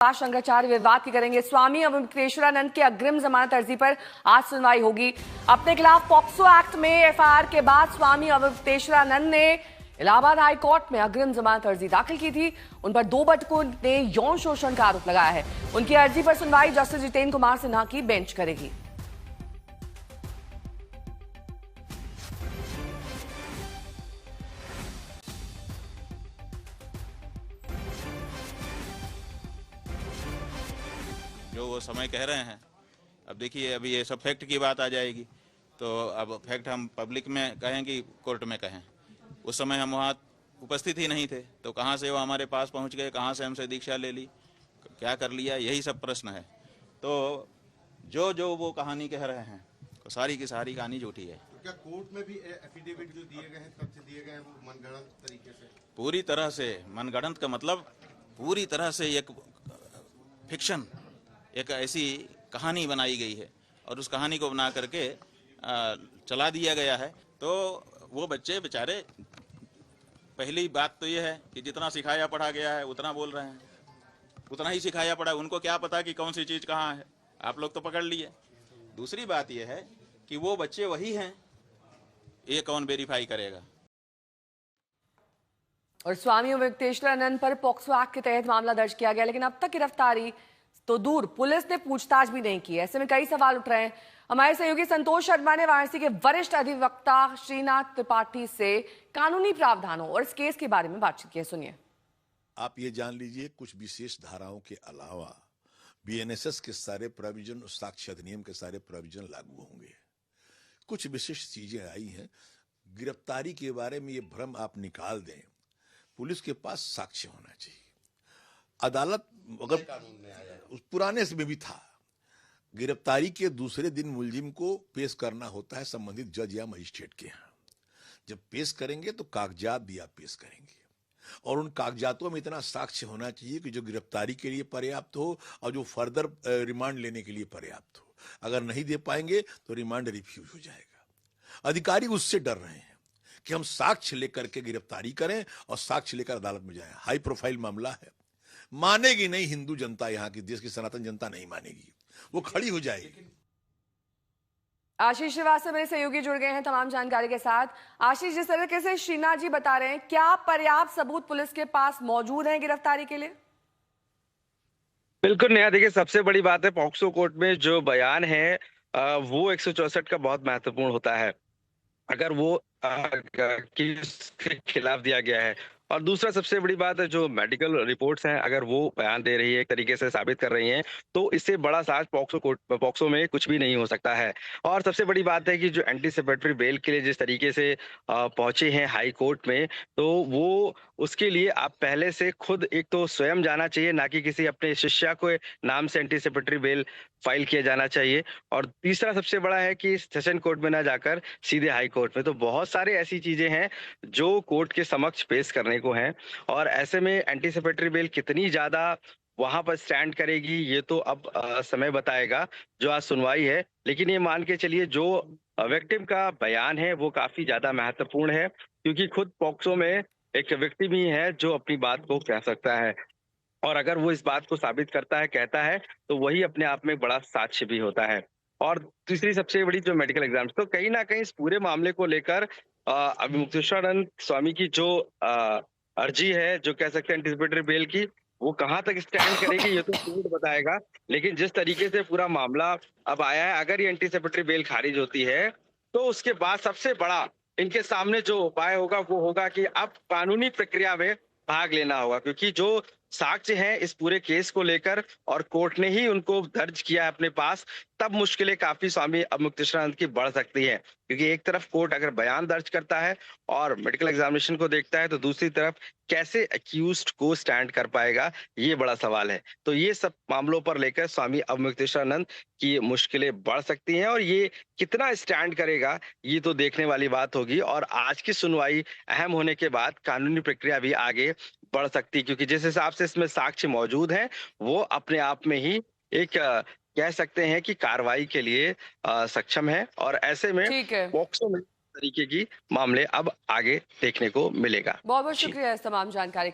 शंकराचार्य विवाद की करेंगे। स्वामी अवधेश्वरानंद की अग्रिम जमानत अर्जी पर आज सुनवाई होगी। अपने खिलाफ पॉक्सो एक्ट में एफआईआर के बाद स्वामी अवधेश्वरानंद ने इलाहाबाद हाई कोर्ट में अग्रिम जमानत अर्जी दाखिल की थी। उन पर 2 बटकों ने यौन शोषण का आरोप लगाया है। उनकी अर्जी पर सुनवाई जस्टिस जितेंद्र कुमार सिन्हा की बेंच करेगी। जो वो समय कह रहे हैं, अब देखिए अभी ये सब फैक्ट की बात आ जाएगी, तो अब फैक्ट हम पब्लिक में कहें कि कोर्ट में कहें। उस समय हम वहाँ उपस्थित ही नहीं थे, तो कहाँ से वो हमारे पास पहुँच गए, कहाँ से हमसे दीक्षा ले ली, क्या कर लिया, यही सब प्रश्न है। तो जो जो वो कहानी कह रहे हैं, तो सारी की सारी कहानी झूठी है। तो क्या कोर्ट में भी एफिडेविट जो दिए गए हैं, तथ्य दिए गए हैं, वो मनगढ़ंत तरीके से? पूरी तरह से मनगढ़ंत का मतलब पूरी तरह से एक फिक्शन, एक ऐसी कहानी बनाई गई है और उस कहानी को बना करके चला दिया गया है। तो वो बच्चे बेचारे, पहली बात तो ये है कि जितना सिखाया पढ़ा गया है उतना बोल रहे हैं, उतना ही सिखाया पढ़ा। उनको क्या पता कि कौन सी चीज़ कहाँ है, आप लोग तो पकड़ लिए। दूसरी बात यह है कि वो बच्चे वही हैं, ये कौन वेरीफाई करेगा। और स्वामी अवधेश्वरानंद पर पॉक्सो एक्ट के तहत मामला दर्ज किया गया, लेकिन अब तक गिरफ्तारी तो दूर, पुलिस ने पूछताछ भी नहीं की। ऐसे में कई सवाल उठ रहे हैं। हमारे सहयोगी संतोष शर्मा ने वाराणसी के वरिष्ठ अधिवक्ता श्रीनाथ त्रिपाठी से कानूनी प्रावधानों और इस केस के बारे में बातचीत की। सुनिए। आप ये जान लीजिए, कुछ विशेष धाराओं के अलावा बीएनएसएस के सारे प्रोविजन, साक्ष्य अधिनियम के सारे प्रोविजन लागू होंगे। कुछ विशेष चीजें आई हैं। गिरफ्तारी के बारे में ये भ्रम आप निकाल दें। पुलिस के पास साक्ष्य होना चाहिए। अदालत अगर उस पुराने में भी था, गिरफ्तारी के दूसरे दिन मुलजिम को पेश करना होता है संबंधित जज या मजिस्ट्रेट के यहाँ। जब पेश करेंगे तो कागजात भी आप पेश करेंगे और उन कागजातों में इतना साक्ष्य होना चाहिए कि जो गिरफ्तारी के लिए पर्याप्त हो और जो फर्दर रिमांड लेने के लिए पर्याप्त हो। अगर नहीं दे पाएंगे तो रिमांड रिफ्यूज हो जाएगा। अधिकारी उससे डर रहे हैं कि हम साक्ष्य लेकर के गिरफ्तारी करें और साक्ष्य लेकर अदालत में जाएं। हाई प्रोफाइल मामला है, मानेगी नहीं हिंदू जनता, यहाँ की देश की सनातन जनता नहीं मानेगी, वो खड़ी हो जाएगी। आशीष श्रीवास्तव मेरे सहयोगी जुड़ गए हैं तमाम जानकारी के साथ। आशीष, जिस तरीके से श्रीनाथ जी बता रहे हैं, क्या पर्याप्त सबूत पुलिस के पास मौजूद हैं गिरफ्तारी के लिए? बिल्कुल नेहा, देखिए सबसे बड़ी बात है, पॉक्सो कोर्ट में जो बयान है वो 164 का बहुत महत्वपूर्ण होता है। अगर वो किसके खिलाफ दिया गया है, और दूसरा सबसे बड़ी बात है जो मेडिकल रिपोर्ट्स हैं, अगर वो बयान दे रही है, एक तरीके से साबित कर रही हैं, तो इससे बड़ा साज पॉक्सो में कुछ भी नहीं हो सकता है। और सबसे बड़ी बात है कि जो एंटीसिपेटरी बेल के लिए जिस तरीके से पहुंचे हैं हाई कोर्ट में, तो वो उसके लिए आप पहले से खुद एक तो स्वयं जाना चाहिए, ना कि किसी अपने शिष्या को नाम से एंटीसिपेटरी बेल फाइल किया जाना चाहिए। और तीसरा सबसे बड़ा है कि सेशन कोर्ट में ना जाकर सीधे हाई कोर्ट में। तो बहुत सारे ऐसी चीजें हैं जो कोर्ट के समक्ष पेश करने को हैं, और ऐसे में एंटीसिपेटरी बेल कितनी ज्यादा वहां पर स्टैंड करेगी ये तो अब समय बताएगा, जो आज सुनवाई है। लेकिन ये मान के चलिए जो विक्टिम का बयान है वो काफी ज्यादा महत्वपूर्ण है, क्योंकि खुद पॉक्सो में एक विक्टिम ही है जो अपनी बात को कह सकता है, और अगर वो इस बात को साबित करता है, कहता है, तो वही अपने आप में बड़ा साक्ष्य भी होता है। और तीसरी सबसे बड़ी जो मेडिकल एग्जाम, तो कहीं ना कहीं इस पूरे मामले को लेकर अवधेश्वरानंद स्वामी की जो अर्जी है, जो कह सकते हैं एंटीसिपेटरी बेल की, वो कहाँ तक स्टैंड करेगी ये तो कोर्ट बताएगा। लेकिन जिस तरीके से पूरा मामला अब आया है, अगर ये एंटीसिपेटरी बेल खारिज होती है, तो उसके बाद सबसे बड़ा इनके सामने जो उपाय होगा वो होगा कि अब कानूनी प्रक्रिया में भाग लेना होगा, क्योंकि जो साक्ष्य हैं इस पूरे केस को लेकर और कोर्ट ने ही उनको दर्ज किया है अपने पास, तब मुश्किलें काफी स्वामी अवधेश्वरानंद की बढ़ सकती हैं। क्योंकि एक तरफ कोर्ट अगर बयान दर्ज करता है और मेडिकल एग्जामिनेशन को देखता है, तो दूसरी तरफ कैसे अक्यूज्ड को स्टैंड कर पाएगा, ये बड़ा सवाल है। तो ये सब मामलों पर लेकर स्वामी अवधेश्वरानंद की मुश्किलें बढ़ सकती हैं, और ये कितना स्टैंड करेगा ये तो देखने वाली बात होगी। और आज की सुनवाई अहम होने के बाद कानूनी प्रक्रिया भी आगे बढ़ सकती, क्योंकि जिस हिसाब से इसमें साक्ष्य मौजूद हैं, वो अपने आप में ही एक कह सकते हैं कि कार्रवाई के लिए सक्षम है। और ऐसे में पॉक्सो में तरीके की मामले अब आगे देखने को मिलेगा। बहुत बहुत शुक्रिया इस तमाम जानकारी